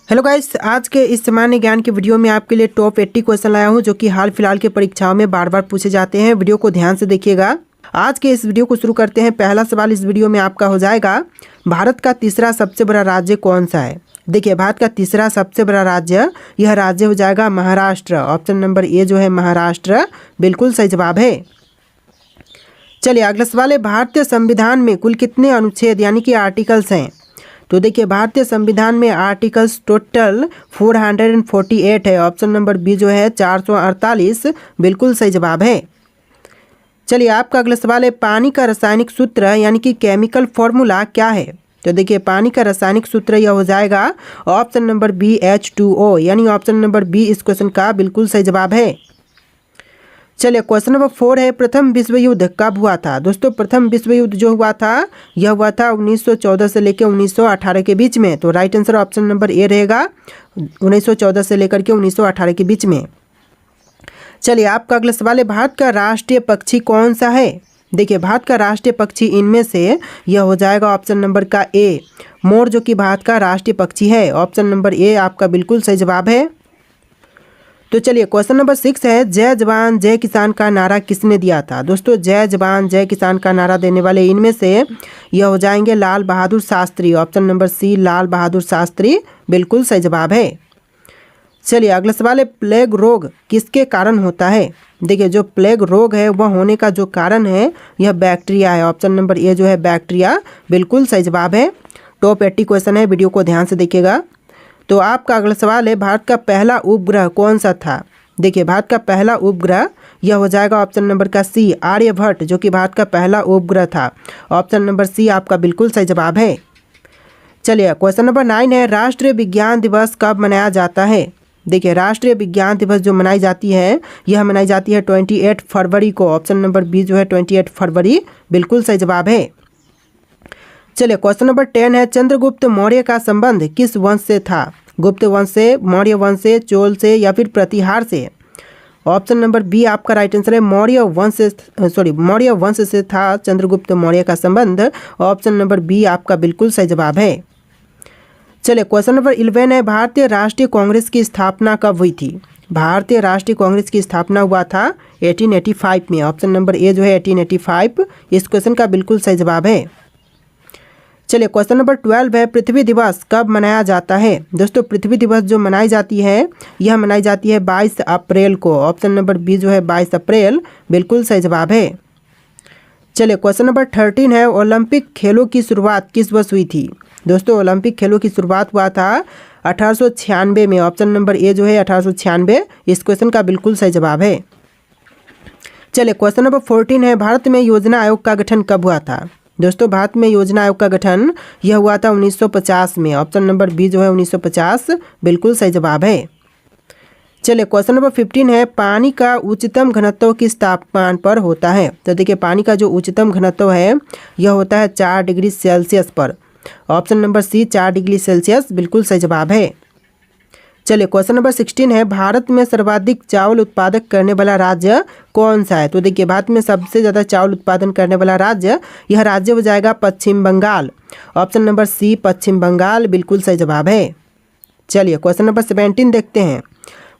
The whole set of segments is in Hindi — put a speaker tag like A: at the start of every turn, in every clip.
A: हेलो गाइस, आज के इस सामान्य ज्ञान की वीडियो में आपके लिए टॉप 80 क्वेश्चन लाया हूं जो कि हाल फिलहाल के परीक्षाओं में बार बार पूछे जाते हैं। वीडियो को ध्यान से देखिएगा। आज के इस वीडियो को शुरू करते हैं। पहला सवाल इस वीडियो में आपका हो जाएगा, भारत का तीसरा सबसे बड़ा राज्य कौन सा है। देखिए, भारत का तीसरा सबसे बड़ा राज्य, यह राज्य हो जाएगा महाराष्ट्र। ऑप्शन नंबर ए जो है महाराष्ट्र, बिल्कुल सही जवाब है। चलिए अगला सवाल है, भारतीय संविधान में कुल कितने अनुच्छेद यानी कि आर्टिकल्स हैं। तो देखिए, भारतीय संविधान में आर्टिकल्स टोटल 448 है। ऑप्शन नंबर बी जो है 448, बिल्कुल सही जवाब है। चलिए आपका अगला सवाल है, पानी का रासायनिक सूत्र यानी कि केमिकल फॉर्मूला क्या है। तो देखिए, पानी का रासायनिक सूत्र यह हो जाएगा ऑप्शन नंबर बी H2O, यानी ऑप्शन नंबर बी इस क्वेश्चन का बिल्कुल सही जवाब है। चलिए क्वेश्चन नंबर 4 है, प्रथम विश्व युद्ध कब हुआ था। दोस्तों, प्रथम विश्व युद्ध जो हुआ था यह हुआ था 1914 से लेकर 1918 के बीच में। तो right answer option number A रहेगा, 1914 से लेकर के 1918 के बीच में। चलिए आपका अगला सवाल है, भारत का राष्ट्रीय पक्षी कौन सा है। देखिए, भारत का राष्ट्रीय पक्षी इनमें से यह हो जाएगा ऑप्शन नंबर का ए, मोर, जो कि भारत का राष्ट्रीय पक्षी है। ऑप्शन नंबर ए आपका बिल्कुल सही जवाब है। तो चलिए क्वेश्चन नंबर 6 है, जय जवान जय किसान का नारा किसने दिया था। दोस्तों, जय जवान जय किसान का नारा देने वाले इनमें से यह हो जाएंगे लाल बहादुर शास्त्री। ऑप्शन नंबर सी लाल बहादुर शास्त्री, बिल्कुल सही जवाब है। चलिए अगला सवाल है, प्लेग रोग किसके कारण होता है। देखिए, जो प्लेग रोग है वह होने का जो कारण है यह बैक्टीरिया है। ऑप्शन नंबर ए जो है बैक्टीरिया, बिल्कुल सही जवाब है। टॉप 80 क्वेश्चन है, वीडियो को ध्यान से देखिएगा। तो आपका अगला सवाल है, भारत का पहला उपग्रह कौन सा था। देखिए, भारत का पहला उपग्रह यह हो जाएगा ऑप्शन नंबर का सी आर्यभट्ट, जो कि भारत का पहला उपग्रह था। ऑप्शन नंबर सी आपका बिल्कुल सही जवाब है। चलिए क्वेश्चन नंबर 9 है, राष्ट्रीय विज्ञान दिवस कब मनाया जाता है। देखिए, राष्ट्रीय विज्ञान दिवस जो मनाई जाती है यह मनाई जाती है 28 फरवरी को। ऑप्शन नंबर बी जो है 28 फरवरी, बिल्कुल सही जवाब है। चलिए क्वेश्चन नंबर 10 है, चंद्रगुप्त मौर्य का संबंध किस वंश से था। गुप्त वंश से, मौर्य वंश से, चोल से या फिर प्रतिहार से। ऑप्शन नंबर बी आपका राइट आंसर है, मौर्य वंश से था चंद्रगुप्त मौर्य का संबंध। ऑप्शन नंबर बी आपका बिल्कुल सही जवाब है। चलिए क्वेश्चन नंबर 11 है, भारतीय राष्ट्रीय कांग्रेस की स्थापना कब हुई थी। भारतीय राष्ट्रीय कांग्रेस की स्थापना हुआ था 1885 में। ऑप्शन नंबर ए जो है 1885, इस क्वेश्चन का बिल्कुल सही जवाब है। चलिए क्वेश्चन नंबर 12 है, पृथ्वी दिवस कब मनाया जाता है। दोस्तों, पृथ्वी दिवस जो मनाई जाती है यह मनाई जाती है 22 अप्रैल को। ऑप्शन नंबर बी जो है 22 अप्रैल, बिल्कुल सही जवाब है। चलिए क्वेश्चन नंबर 13 है, ओलंपिक खेलों की शुरुआत किस वर्ष हुई थी। दोस्तों, ओलंपिक खेलों की शुरुआत हुआ था 1896 में। ऑप्शन नंबर ए जो है 1896, इस क्वेश्चन का बिल्कुल सही जवाब है। चलिए क्वेश्चन नंबर 14 है, भारत में योजना आयोग का गठन कब हुआ था। दोस्तों, भारत में योजना आयोग का गठन यह हुआ था 1950 में। ऑप्शन नंबर बी जो है 1950, बिल्कुल सही जवाब है। चलिए क्वेश्चन नंबर 15 है, पानी का उच्चतम घनत्व किस तापमान पर होता है। तो देखिए, पानी का जो उच्चतम घनत्व है यह होता है 4 डिग्री सेल्सियस पर। Option number C 4 degree Celsius, बिल्कुल सही जवाब है। चलिए क्वेश्चन नंबर 16 है, भारत में सर्वाधिक चावल उत्पादक करने वाला राज्य कौन सा है। तो देखिए, भारत में सबसे ज़्यादा चावल उत्पादन करने वाला राज्य, यह राज्य हो जाएगा पश्चिम बंगाल। ऑप्शन नंबर सी पश्चिम बंगाल, बिल्कुल सही जवाब है। चलिए क्वेश्चन नंबर 17 देखते हैं,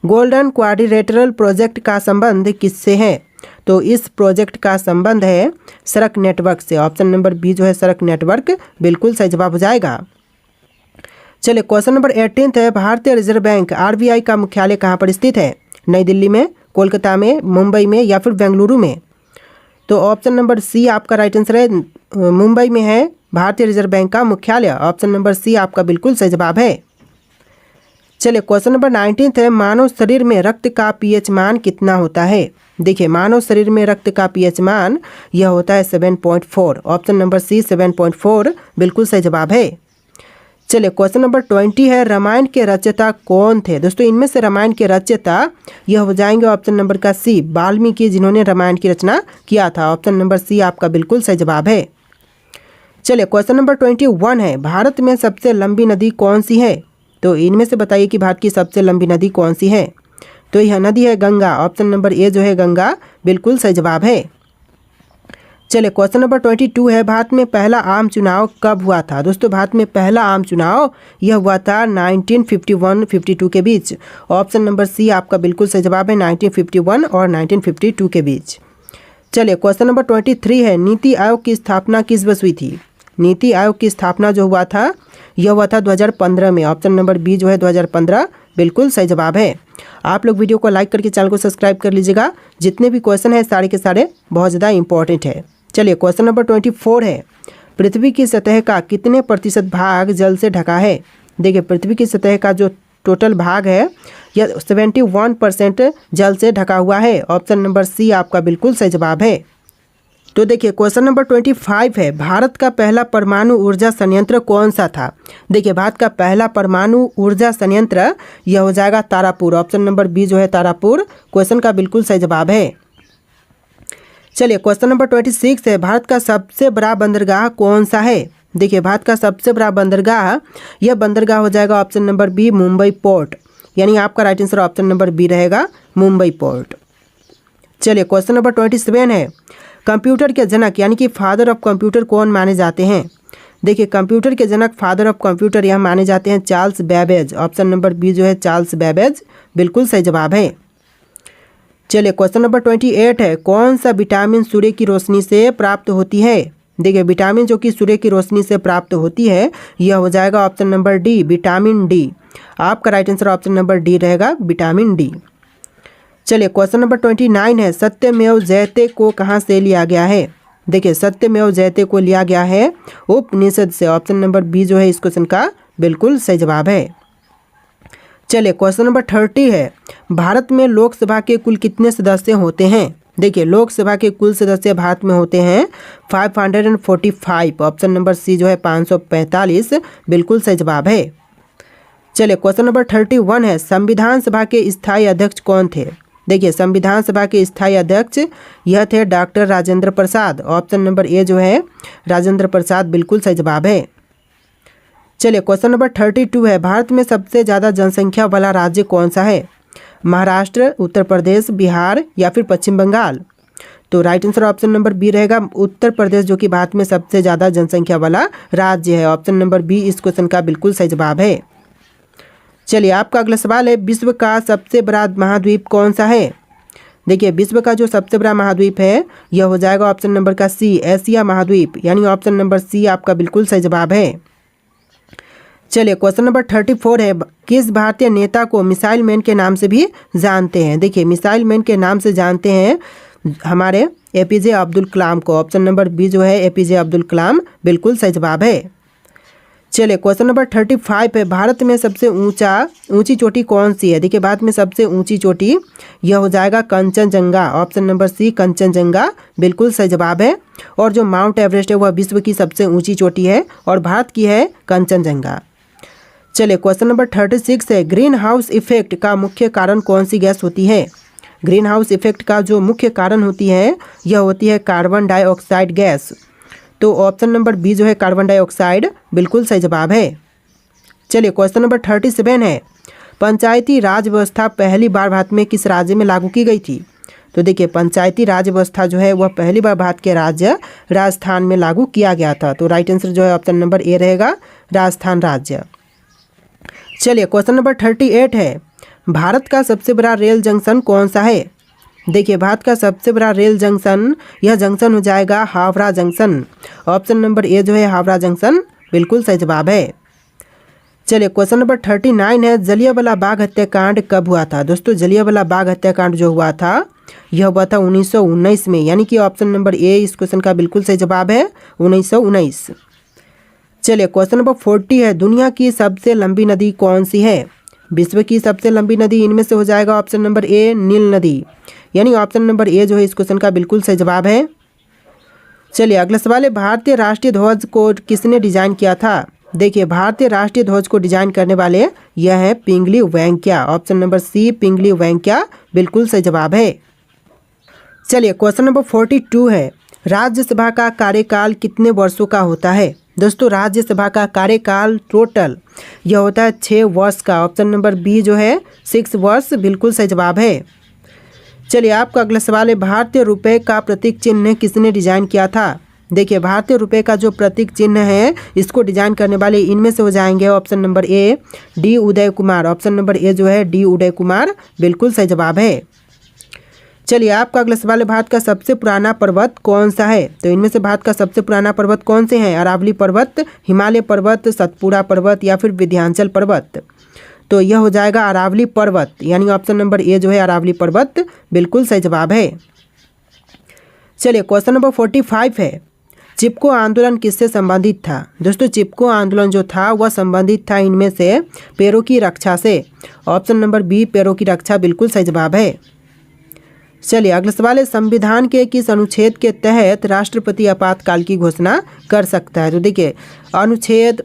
A: गोल्डन क्वाड्रिलेटरल प्रोजेक्ट का संबंध किससे है। तो इस प्रोजेक्ट का संबंध है सड़क नेटवर्क से। ऑप्शन नंबर बी जो है सड़क नेटवर्क, बिल्कुल सही जवाब हो जाएगा। चलिए क्वेश्चन नंबर 18 है, भारतीय रिजर्व बैंक RBI का मुख्यालय कहाँ पर स्थित है। नई दिल्ली में, कोलकाता में, मुंबई में या फिर बेंगलुरु में। तो ऑप्शन नंबर सी आपका राइट आंसर है, मुंबई में है भारतीय रिजर्व बैंक का मुख्यालय। ऑप्शन नंबर सी आपका बिल्कुल सही जवाब है। चलिए क्वेश्चन नंबर 19 है, मानव शरीर में रक्त का pH मान कितना होता है। देखिए, मानव शरीर में रक्त का pH मान यह होता है 7.4। ऑप्शन नंबर सी 7.4, बिल्कुल सही जवाब है। चलिए क्वेश्चन नंबर 20 है, रामायण के रचयिता कौन थे। दोस्तों, इनमें से रामायण के रचयिता यह हो जाएंगे ऑप्शन नंबर का सी वाल्मीकि, जिन्होंने रामायण की रचना किया था। ऑप्शन नंबर सी आपका बिल्कुल सही जवाब है। चलिए क्वेश्चन नंबर 21 है, भारत में सबसे लंबी नदी कौन सी है। तो इनमें से बताइए कि भारत की सबसे लंबी नदी कौन सी है। तो यह नदी है गंगा। ऑप्शन नंबर ए जो है गंगा, बिल्कुल सही जवाब है। चलिए क्वेश्चन नंबर 22 है, भारत में पहला आम चुनाव कब हुआ था। दोस्तों भारत में पहला आम चुनाव यह हुआ था 1951-52 के बीच। ऑप्शन नंबर सी आपका बिल्कुल सही जवाब है, 1951 और 1952 के बीच। चलिए क्वेश्चन नंबर 23 है, नीति आयोग की स्थापना किस वर्ष हुई थी। नीति आयोग की स्थापना जो हुआ था यह हुआ था 2015 में। ऑप्शन नंबर बी जो है 2015 बिल्कुल सही जवाब है। आप लोग वीडियो को लाइक करके चैनल को सब्सक्राइब कर लीजिएगा। जितने भी क्वेश्चन है सारे के सारे बहुत ज़्यादा इंपॉर्टेंट है। चलिए क्वेश्चन नंबर 24 है, पृथ्वी की सतह का कितने प्रतिशत भाग जल से ढका है। देखिए पृथ्वी की सतह का जो टोटल भाग है यह 71% जल से ढका हुआ है। ऑप्शन नंबर सी आपका बिल्कुल सही जवाब है। तो देखिए क्वेश्चन नंबर 25 है, भारत का पहला परमाणु ऊर्जा संयंत्र कौन सा था। देखिए भारत का पहला परमाणु ऊर्जा संयंत्र यह हो जाएगा तारापुर। ऑप्शन नंबर बी जो है तारापुर क्वेश्चन का बिल्कुल सही जवाब है। चलिए क्वेश्चन नंबर 26 है, भारत का सबसे बड़ा बंदरगाह कौन सा है। देखिए भारत का सबसे बड़ा बंदरगाह यह बंदरगाह हो जाएगा option number B Mumbai port, यानी आपका right answer option number B रहेगा मुंबई पोर्ट। चलिए क्वेश्चन नंबर 27 है, कंप्यूटर के जनक यानी कि फादर ऑफ कंप्यूटर कौन माने जाते हैं। देखिए कंप्यूटर के जनक फादर ऑफ कंप्यूटर यह माने जाते हैं Charles Babbage. Option number B जो है चार्ल्स बेबेज बिल्कुल सही जवाब है। चलिए क्वेश्चन नंबर 28 है, कौन सा विटामिन सूर्य की रोशनी से प्राप्त होती है। देखिए विटामिन जो कि सूर्य की रोशनी से प्राप्त होती है यह हो जाएगा option number D vitamin D. आपका right answer option number D रहेगा विटामिन डी। चलिए क्वेश्चन नंबर 29 है, सत्यमेव जयते को कहाँ से लिया गया है। देखिए सत्यमेव जयते को लिया गया है उपनिषद से। ऑप्शन नंबर बी जो है इस क्वेश्चन का बिल्कुल सही जवाब है। चलिए क्वेश्चन नंबर 30 है, भारत में लोकसभा के कुल कितने सदस्य होते हैं। देखिए लोकसभा के कुल सदस्य भारत में होते हैं 545। ऑप्शन नंबर सी जो है 545 बिल्कुल सही जवाब है। चलिए क्वेश्चन नंबर 31 है, संविधान सभा के स्थायी अध्यक्ष कौन थे। देखिए संविधान सभा के स्थायी अध्यक्ष यह थे doctor Rajendra Prasad. Option number A जो है राजेंद्र प्रसाद बिल्कुल सही जवाब है। चलिए क्वेश्चन नंबर 32 है, भारत में सबसे ज़्यादा जनसंख्या वाला राज्य कौन सा है। महाराष्ट्र, उत्तर प्रदेश, बिहार या फिर पश्चिम बंगाल। तो right answer option number B रहेगा उत्तर प्रदेश, जो कि भारत में सबसे ज़्यादा जनसंख्या वाला राज्य है। ऑप्शन नंबर बी इस क्वेश्चन का बिल्कुल सही जवाब है। चलिए आपका अगला सवाल है, विश्व का सबसे बड़ा महाद्वीप कौन सा है। देखिए विश्व का जो सबसे बड़ा महाद्वीप है यह हो जाएगा ऑप्शन नंबर का सी एशिया महाद्वीप, यानी ऑप्शन नंबर सी आपका बिल्कुल सही जवाब है। चलिए क्वेश्चन नंबर 34 है, किस भारतीय नेता को मिसाइल मैन के नाम से भी जानते हैं। देखिए मिसाइल मैन के नाम से जानते हैं हमारे एपीजे अब्दुल कलाम को। ऑप्शन नंबर बी जो है एपीजे अब्दुल कलाम बिल्कुल सही जवाब है। चलिए क्वेश्चन नंबर 35 है, भारत में सबसे ऊंची चोटी कौन सी है। देखिए भारत में सबसे ऊंची चोटी यह हो जाएगा Kanchenjunga. Option number C Kanchenjunga बिल्कुल सही जवाब है। और जो माउंट एवरेस्ट है वह विश्व की सबसे ऊंची चोटी है और भारत की है कंचनजंगा। चलिए क्वेश्चन नंबर 36 है, ग्रीन हाउस इफेक्ट का मुख्य कारण कौन सी गैस होती है। ग्रीन हाउस इफेक्ट का जो मुख्य कारण होती है यह होती है कार्बन डाइऑक्साइड गैस। तो ऑप्शन नंबर बी जो है कार्बन डाइऑक्साइड बिल्कुल सही जवाब है। चलिए क्वेश्चन नंबर 37 है, पंचायती राज व्यवस्था पहली बार भारत में किस राज्य में लागू की गई थी। तो देखिए पंचायती राज व्यवस्था जो है वह पहली बार भारत के राज्य राजस्थान में लागू किया गया था। तो राइट आंसर जो है ऑप्शन नंबर ए रहेगा राजस्थान राज्य। चलिए क्वेश्चन नंबर 38 है, भारत का सबसे बड़ा रेल जंक्शन कौन सा है। देखिए भारत का सबसे बड़ा रेल जंक्शन यह जंक्शन हो जाएगा Howrah junction. Option number A जो है हावड़ा जंक्शन बिल्कुल सही जवाब है। चलिए क्वेश्चन नंबर 39 है, जलियांवाला बाग हत्याकांड कब हुआ था। दोस्तों जलियांवाला बाग हत्याकांड जो हुआ था यह हुआ था 1919 में, यानी कि ऑप्शन नंबर ए इस क्वेश्चन का बिल्कुल सही जवाब है 1919। चलिए क्वेश्चन नंबर 40 है, दुनिया की सबसे लंबी नदी कौन सी है। विश्व की सबसे लंबी नदी इनमें से हो जाएगा ऑप्शन नंबर ए नील नदी, यानी ऑप्शन नंबर ए जो है इस क्वेश्चन का बिल्कुल सही जवाब है। चलिए अगला सवाल है, भारतीय राष्ट्रीय ध्वज को किसने डिजाइन किया था। देखिए भारतीय राष्ट्रीय ध्वज को डिजाइन करने वाले यह है पिंगली वेंकैया। ऑप्शन नंबर सी पिंगली वेंकैया बिल्कुल सही जवाब है। चलिए क्वेश्चन नंबर 42 है, राज्यसभा का कार्यकाल कितने वर्षों का होता है। दोस्तों राज्यसभा का कार्यकाल टोटल यह होता है 6 वर्ष का। ऑप्शन नंबर बी जो है 6 वर्ष बिल्कुल सही जवाब है। चलिए आपका अगला सवाल है, भारतीय रुपए का प्रतीक चिन्ह किसने डिजाइन किया था। देखिए भारतीय रुपए का जो प्रतीक चिन्ह है इसको डिजाइन करने वाले इनमें से हो जाएंगे option number A D Uday Kumar. Option number A जो है डी उदय कुमार बिल्कुल सही जवाब है। चलिए आपका अगला सवाल है, भारत का सबसे पुराना पर्वत कौन सा है। तो इनमें से भारत का सबसे पुराना पर्वत कौन से हैं, अरावली पर्वत, हिमालय पर्वत, सतपुड़ा पर्वत या फिर विंध्याचल पर्वत। तो यह हो जाएगा अरावली पर्वत, यानी ऑप्शन नंबर ए जो है अरावली पर्वत बिल्कुल सही जवाब है। चलिए क्वेश्चन नंबर 45 है, चिपको आंदोलन किससे संबंधित था। दोस्तों चिपको आंदोलन जो था वह संबंधित था इनमें से पैरों की रक्षा से। ऑप्शन नंबर बी पैरों की रक्षा बिल्कुल सही जवाब है। चलिए अगला सवाल है, संविधान के किस अनुच्छेद के तहत राष्ट्रपति आपातकाल की घोषणा कर सकता है। तो देखिए अनुच्छेद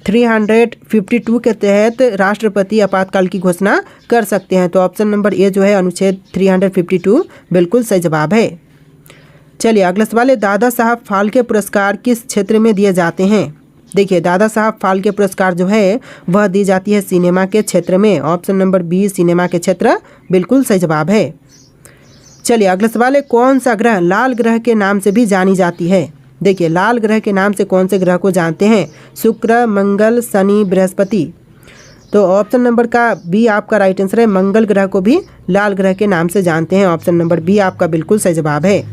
A: 352 के तहत राष्ट्रपति आपातकाल की घोषणा कर सकते हैं। तो ऑप्शन नंबर ए जो है अनुच्छेद 352 बिल्कुल सही जवाब है। चलिए अगला सवाल है, दादा साहब फाल्के पुरस्कार किस क्षेत्र में दिए जाते हैं। देखिए दादा साहब फाल्के पुरस्कार जो है वह दी जाती है सिनेमा के क्षेत्र में। ऑप्शन नंबर बी सिनेमा के क्षेत्र बिल्कुल सही जवाब है। चलिए अगला सवाल है, कौन सा ग्रह लाल ग्रह के नाम से भी जानी जाती है। देखिए लाल ग्रह के नाम से कौन से ग्रह को जानते हैं, शुक्र, मंगल, शनि, बृहस्पति। तो ऑप्शन नंबर का बी आपका राइट आंसर है, मंगल ग्रह को भी लाल ग्रह के नाम से जानते हैं। ऑप्शन नंबर बी आपका बिल्कुल सही जवाब है।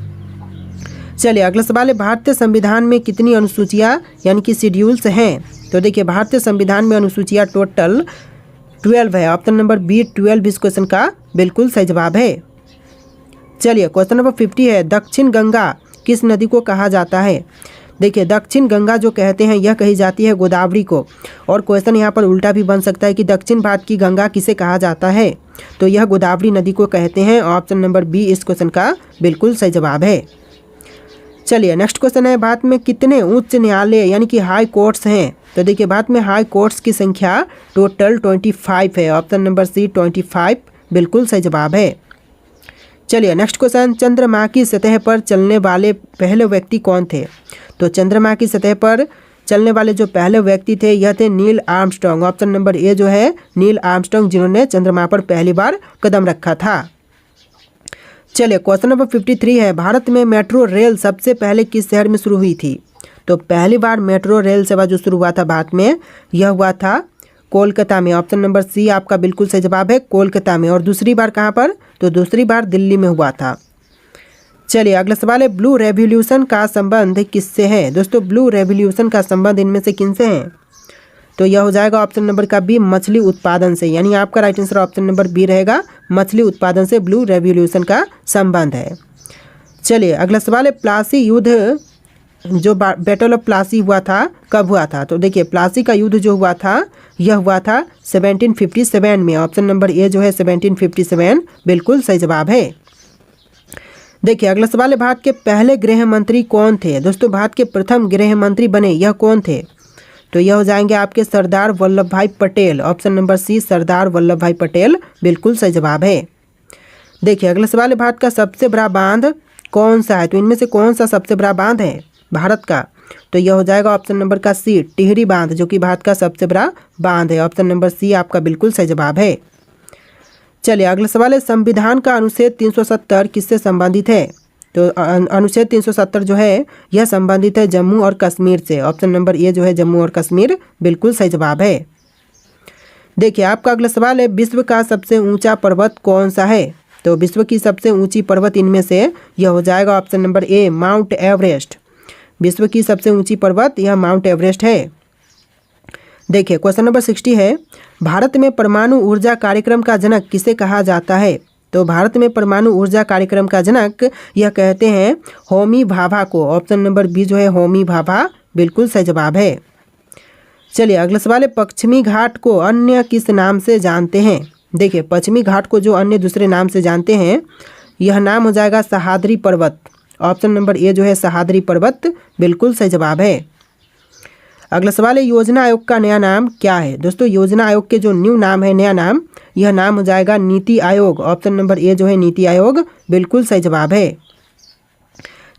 A: चलिए अगला सवाल है, भारतीय संविधान में कितनी अनुसूचियाँ यानी कि शेड्यूल्स हैं। तो देखिए भारतीय संविधान में अनुसूचियाँ टोटल 12 है। ऑप्शन नंबर बी 12 इस क्वेश्चन का बिल्कुल सही जवाब है। चलिए क्वेश्चन नंबर 50 है, दक्षिण गंगा किस नदी को कहा जाता है। देखिए दक्षिण गंगा जो कहते हैं यह कही जाती है गोदावरी को। और क्वेश्चन यहाँ पर उल्टा भी बन सकता है कि दक्षिण भारत की गंगा किसे कहा जाता है। तो यह गोदावरी नदी को कहते हैं। ऑप्शन नंबर बी इस क्वेश्चन का बिल्कुल सही जवाब है। चलिए नेक्स्ट क्वेश्चन है, भारत में कितने उच्च न्यायालय यानी कि हाई कोर्ट्स हैं। तो देखिए भारत में हाई कोर्ट्स की संख्या टोटल 25 है। ऑप्शन नंबर सी 25 बिल्कुल सही जवाब है। चलिए नेक्स्ट क्वेश्चन, चंद्रमा की सतह पर चलने वाले पहले व्यक्ति कौन थे। तो चंद्रमा की सतह पर चलने वाले जो पहले व्यक्ति थे यह थे Neil Armstrong. Option number A जो है नील आर्मस्ट्रांग, जिन्होंने चंद्रमा पर पहली बार कदम रखा था। चलिए क्वेश्चन नंबर 53 है, भारत में मेट्रो रेल सबसे पहले किस शहर में शुरू हुई थी। तो पहली बार मेट्रो रेल सेवा जो शुरू हुआ था भारत में यह हुआ था कोलकाता में। ऑप्शन नंबर सी आपका बिल्कुल सही जवाब है, कोलकाता में। और दूसरी बार कहाँ पर, तो दूसरी बार दिल्ली में हुआ था। चलिए अगला सवाल है, ब्लू रेवोल्यूशन का संबंध किससे है। दोस्तों ब्लू रेवोल्यूशन का संबंध इनमें से किनसे है। तो यह हो जाएगा ऑप्शन नंबर का बी मछली उत्पादन से, यानी आपका right answer option number B रहेगा, मछली उत्पादन से ब्लू रेवोल्यूशन का संबंध है। चलिए अगला सवाल है, प्लासी युद्ध जो बैटल ऑफ प्लासी हुआ था कब हुआ था। तो देखिए प्लासी का युद्ध जो हुआ था यह हुआ था 1757 में। ऑप्शन नंबर ए जो है 1757 बिल्कुल सही जवाब है। देखिए अगला सवाल है, भारत के पहले गृह मंत्री कौन थे। दोस्तों भारत के प्रथम गृह मंत्री बने यह कौन थे। तो यह हो जाएंगे आपके सरदार वल्लभ भाई पटेल। ऑप्शन नंबर सी सरदार वल्लभ भाई पटेल बिल्कुल सही जवाब है। देखिए अगला सवाल है, भारत का सबसे बड़ा बांध कौन सा है। तो इनमें से कौन सा सबसे बड़ा बांध है भारत का। तो यह हो जाएगा ऑप्शन नंबर का सी टिहरी बांध, जो कि भारत का सबसे बड़ा बांध है। ऑप्शन नंबर सी आपका बिल्कुल सही जवाब है। चलिए अगला सवाल है, संविधान का अनुच्छेद 370 किससे संबंधित है। तो अनुच्छेद 370 जो है यह संबंधित है जम्मू और कश्मीर से। ऑप्शन नंबर ए जो है जम्मू और कश्मीर बिल्कुल सही जवाब है। देखिए आपका अगला सवाल है, विश्व का सबसे ऊंचा पर्वत कौन सा है। तो विश्व की सबसे ऊंची पर्वत इनमें से यह हो जाएगा option number A mount Everest. विश्व की सबसे ऊंची पर्वत यह माउंट एवरेस्ट है। देखिए क्वेश्चन नंबर 60 है, भारत में परमाणु ऊर्जा कार्यक्रम का जनक किसे कहा जाता है। तो भारत में परमाणु ऊर्जा कार्यक्रम का जनक यह कहते हैं होमी भाभा को। ऑप्शन नंबर बी जो है होमी भाभा बिल्कुल सही जवाब है। चलिए अगला सवाल है, पश्चिमी घाट को अन्य किस नाम से जानते हैं। देखिए पश्चिमी घाट को जो अन्य दूसरे नाम से जानते हैं यह नाम हो जाएगा सह्याद्री पर्वत। ऑप्शन नंबर ए जो है सह्याद्री पर्वत बिल्कुल सही जवाब है। अगला सवाल है, योजना आयोग का नया नाम क्या है। दोस्तों योजना आयोग के जो न्यू नाम है, नया नाम, यह नाम हो जाएगा NITI Aayog. Option number A जो है नीति आयोग बिल्कुल सही जवाब है।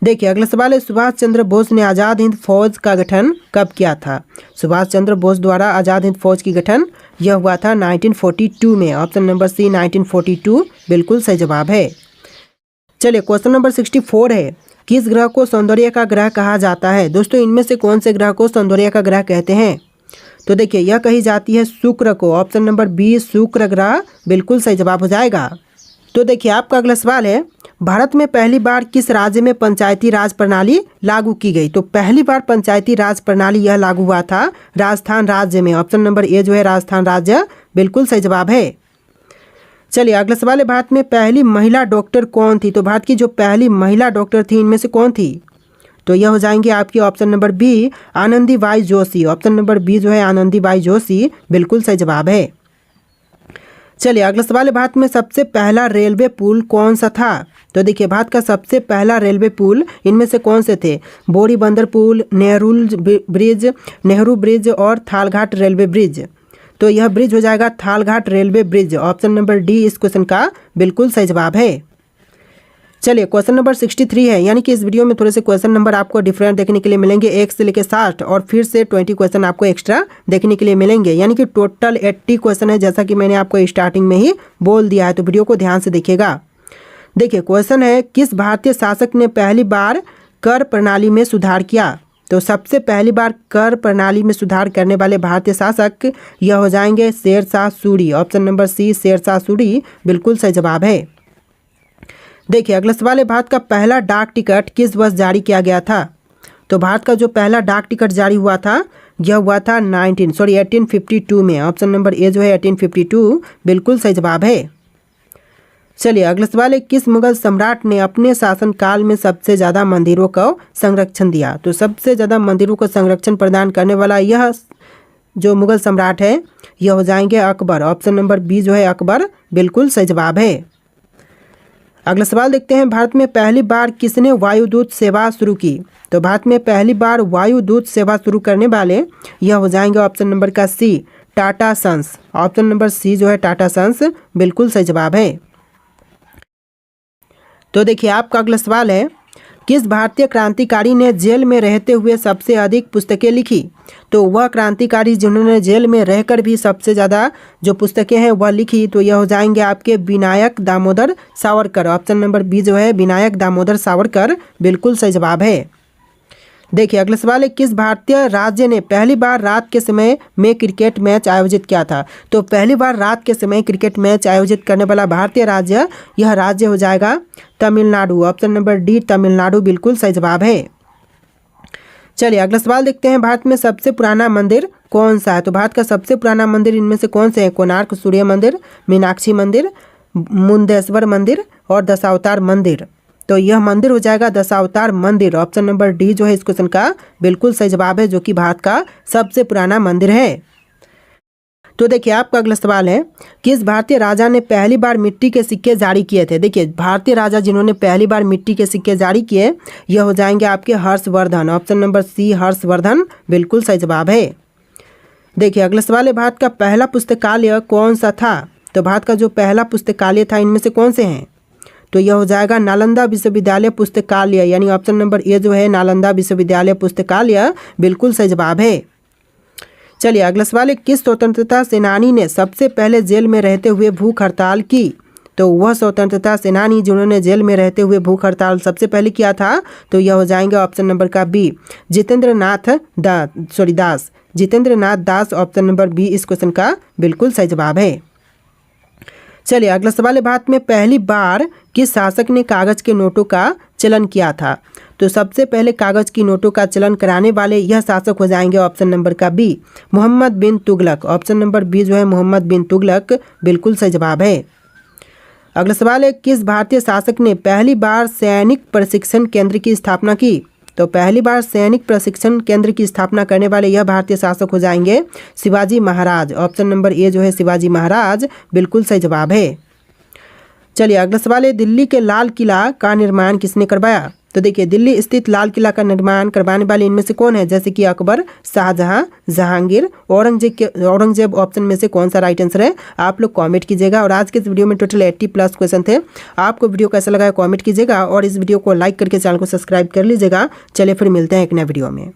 A: देखिए अगला सवाल है, सुभाष चंद्र बोस ने आज़ाद हिंद फौज का गठन कब किया था। सुभाष चंद्र बोस द्वारा आज़ाद हिंद फौज की गठन यह हुआ था 1942 में। ऑप्शन नंबर सी 1942 बिल्कुल सही जवाब है। चलिए क्वेश्चन नंबर 64 है, किस ग्रह को सौंदर्य का ग्रह कहा जाता है। दोस्तों इनमें से कौन से ग्रह को सौंदर्य का ग्रह कहते हैं। तो देखिए यह कही जाती है शुक्र को। ऑप्शन नंबर बी शुक्र ग्रह बिल्कुल सही जवाब हो जाएगा। तो देखिए आपका अगला सवाल है, भारत में पहली बार किस राज्य में पंचायती राज प्रणाली लागू की गई। तो पहली बार पंचायती राज प्रणाली यह लागू हुआ था राजस्थान राज्य में। ऑप्शन नंबर ए जो है राजस्थान राज्य बिल्कुल सही जवाब है। चलिए अगला सवाल है, भारत में पहली महिला डॉक्टर कौन थी। तो भारत की जो पहली महिला डॉक्टर थी इनमें से कौन थी। तो यह हो जाएंगे आपकी option number B Anandibai Joshi. Option number B जो है आनंदीबाई जोशी बिल्कुल सही जवाब है। चलिए अगला सवाल है, भारत में सबसे पहला रेलवे पुल कौन सा था। तो देखिए भारत का सबसे पहला रेलवे पुल इनमें से कौन से थे। बोरी बंदर पुल, नेहरू ब्रिज और थालघाट रेलवे ब्रिज। तो यह ब्रिज हो जाएगा Thalghat railway bridge. Option number D इस क्वेश्चन का बिल्कुल सही जवाब है। चलिए क्वेश्चन नंबर 63 है, यानी कि इस वीडियो में थोड़े से क्वेश्चन नंबर आपको डिफरेंट देखने के लिए मिलेंगे। 1 से लेकर 60 और फिर से 20 क्वेश्चन आपको एक्स्ट्रा देखने के लिए मिलेंगे, यानी कि टोटल 80 क्वेश्चन है, जैसा कि मैंने आपको स्टार्टिंग में ही बोल दिया है। तो वीडियो को ध्यान से देखिएगा। देखिए क्वेश्चन है, किस भारतीय शासक ने पहली बार कर प्रणाली में सुधार किया। तो सबसे पहली बार कर प्रणाली में सुधार करने वाले भारतीय शासक यह हो जाएंगे Sher Shah Suri. Option number C Sher Shah Suri बिल्कुल सही जवाब है। देखिए अगला सवाल है, भारत का पहला डाक टिकट किस वर्ष जारी किया गया था। तो भारत का जो पहला डाक टिकट जारी हुआ था यह हुआ था 1852 में। ऑप्शन नंबर ए जो है 1852 बिल्कुल सही जवाब है। चलिए अगला सवाल है, किस मुगल सम्राट ने अपने शासनकाल में सबसे ज़्यादा मंदिरों को संरक्षण दिया। तो सबसे ज़्यादा मंदिरों को संरक्षण प्रदान करने वाला यह जो मुगल सम्राट है यह हो जाएंगे अकबर। ऑप्शन नंबर बी जो है अकबर बिल्कुल सही जवाब है। अगला सवाल देखते हैं, भारत में पहली बार किसने वायुदूत सेवा शुरू की। तो भारत में पहली बार वायुदूत सेवा शुरू करने वाले यह हो जाएंगे ऑप्शन नंबर का C Tata Sons. Option number C जो है टाटा सन्स बिल्कुल सही जवाब है। तो देखिए आपका अगला सवाल है, किस भारतीय क्रांतिकारी ने जेल में रहते हुए सबसे अधिक पुस्तकें लिखी। तो वह क्रांतिकारी जिन्होंने जेल में रहकर भी सबसे ज़्यादा जो पुस्तकें हैं वह लिखी, तो यह हो जाएंगे आपके Vinayak Damodar Savarkar. Option number B जो है विनायक दामोदर सावरकर बिल्कुल सही जवाब है। देखिए अगला सवाल है, किस भारतीय राज्य ने पहली बार रात के समय में क्रिकेट मैच आयोजित किया था। तो पहली बार रात के समय क्रिकेट मैच आयोजित करने वाला भारतीय राज्य यह राज्य हो जाएगा Tamil Nadu. Option number D Tamil Nadu बिल्कुल सही जवाब है। चलिए अगला सवाल देखते हैं, भारत में सबसे पुराना मंदिर कौन सा है। तो भारत का सबसे पुराना मंदिर इनमें से कौन से हैं। कोणार्क सूर्य मंदिर, मीनाक्षी मंदिर, मुंदेश्वर मंदिर और दशावतार मंदिर। तो यह मंदिर हो जाएगा दशावतार मंदिर। ऑप्शन नंबर डी जो है इस क्वेश्चन का बिल्कुल सही जवाब है, जो कि भारत का सबसे पुराना मंदिर है। तो देखिए आपका अगला सवाल है, किस भारतीय राजा ने पहली बार मिट्टी के सिक्के जारी किए थे। देखिए भारतीय राजा जिन्होंने पहली बार मिट्टी के सिक्के जारी किए यह हो जाएंगे आपके Harshvardhan. Option number C Harshvardhan बिल्कुल सही जवाब है। देखिए अगला सवाल है, भारत का पहला पुस्तकालय कौन सा था। तो भारत का जो पहला पुस्तकालय था इनमें से कौन से हैं। तो यह हो जाएगा नालंदा विश्वविद्यालय पुस्तकालय, यानी ऑप्शन नंबर ए जो है नालंदा विश्वविद्यालय पुस्तकालय बिल्कुल सही जवाब है। चलिए अगला सवाल है, किस स्वतंत्रता सेनानी ने सबसे पहले जेल में रहते हुए भूख हड़ताल की। तो वह स्वतंत्रता सेनानी जिन्होंने जेल में रहते हुए भूख हड़ताल सबसे पहले किया था तो यह हो जाएंगे ऑप्शन नंबर का बी जितेंद्र नाथ दास। ऑप्शन नंबर बी इस क्वेश्चन का बिल्कुल सही जवाब है। चलिए अगला सवाल है, भारत में पहली बार किस शासक ने कागज के नोटों का चलन किया था। तो सबसे पहले कागज की नोटों का चलन कराने वाले यह शासक हो जाएंगे ऑप्शन नंबर का बी मोहम्मद बिन तुगलक। ऑप्शन नंबर बी जो है मोहम्मद बिन तुगलक बिल्कुल सही जवाब है। अगला सवाल है, किस भारतीय शासक ने पहली बार सैनिक प्रशिक्षण केंद्र की स्थापना की। तो पहली बार सैनिक प्रशिक्षण केंद्र की स्थापना करने वाले यह भारतीय शासक हो जाएंगे Shivaji Maharaj. Option number A जो है शिवाजी महाराज बिल्कुल सही जवाब है। चलिए अगला सवाल है, दिल्ली के लाल किला का निर्माण किसने करवाया। तो देखिए दिल्ली स्थित लाल किला का निर्माण करवाने वाले इनमें से कौन है, जैसे कि अकबर, शाहजहां, जहांगीर, औरंगजेब। ऑप्शन में से कौन सा राइट आंसर है आप लोग कमेंट कीजिएगा। और आज के इस वीडियो में टोटल 80+ क्वेश्चन थे। आपको वीडियो कैसा लगा कमेंट कीजिएगा और इस वीडियो को लाइक करके चैनल को सब्सक्राइब कर लीजिएगा। चलिए फिर मिलते हैं एक नए वीडियो में।